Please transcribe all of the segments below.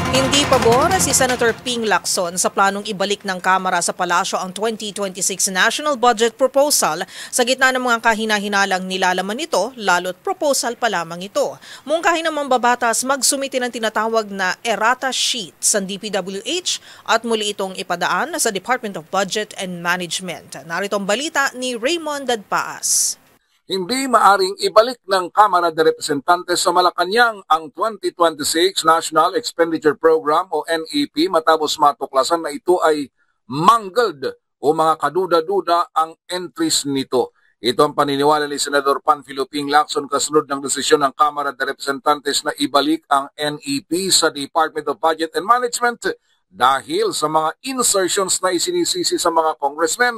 Hindi pabor si Senator Ping Lacson sa planong ibalik ng Kamara sa Palasyo ang 2026 National Budget Proposal sa gitna ng mga kahina-hinalang nilalaman nito, lalo't proposal pa lamang ito. Mungkahin ng mambabatas magsumite ng tinatawag na errata sheet sa DPWH at muli itong ipadaan sa Department of Budget and Management. Narito ang balita ni Raymond Dadpaas. Hindi maaring ibalik ng Kamara de Representantes sa Malacanang ang 2026 National Expenditure Program o NEP matapos matuklasan na ito ay mangled o mga kaduda-duda ang entries nito. Ito ang paniniwala ni Senador Panfilo Ping Lacson kasunod ng desisyon ng Kamara de Representantes na ibalik ang NEP sa Department of Budget and Management dahil sa mga insertions na isinisisi sa mga congressmen.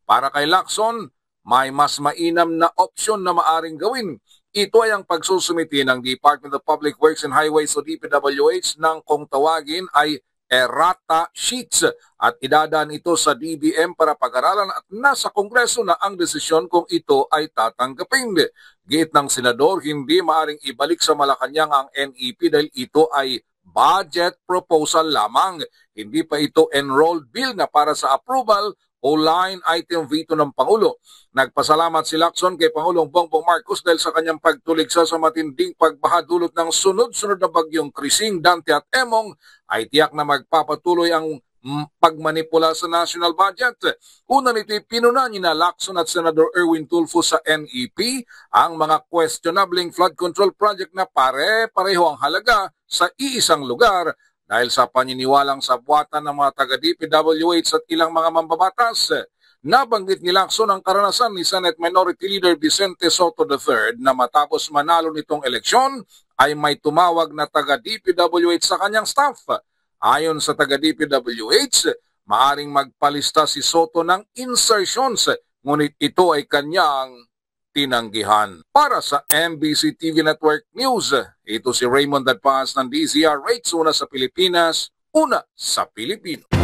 Para kay Lacson, may mas mainam na opsyon na maaring gawin. Ito ay ang pagsusumiti ng Department of Public Works and Highways o DPWH ng kung tawagin ay errata sheets at idadaan ito sa DBM para pag-aralan at nasa Kongreso na ang desisyon kung ito ay tatanggapin. Giit ng Senador, hindi maaring ibalik sa Malacanang ang NEP dahil ito ay budget proposal lamang. Hindi pa ito enrolled bill na para sa approval o line item veto ng Pangulo. Nagpasalamat si Lacson kay Pangulong Bongbong Marcos dahil sa kanyang pagtuligsa sa matinding pagbaha dulot ng sunod-sunod na bagyong Krising, Dante at Emong ay tiyak na magpapatuloy ang pagmanipula sa national budget. Una nito pinuna ni Lacson at Senador Erwin Tulfo sa NEP ang mga questionabling flood control project na pare-pareho ang halaga sa iisang lugar dahil sa paniniwalang sabwatan ng mga taga-DPWH at ilang mga mambabatas. Nabanggit ni Lacson ang karanasan ni Senate Minority Leader Vicente Soto III na matapos manalo nitong eleksyon ay may tumawag na taga-DPWH sa kanyang staff. Ayon sa taga-DPWH, maaring magpalista si Soto ng insertions, ngunit ito ay kanyang tinanggihan. Para sa MBC TV Network News, ito si Raymond Dadpaas ng DZRH, una sa Pilipinas, una sa Pilipino.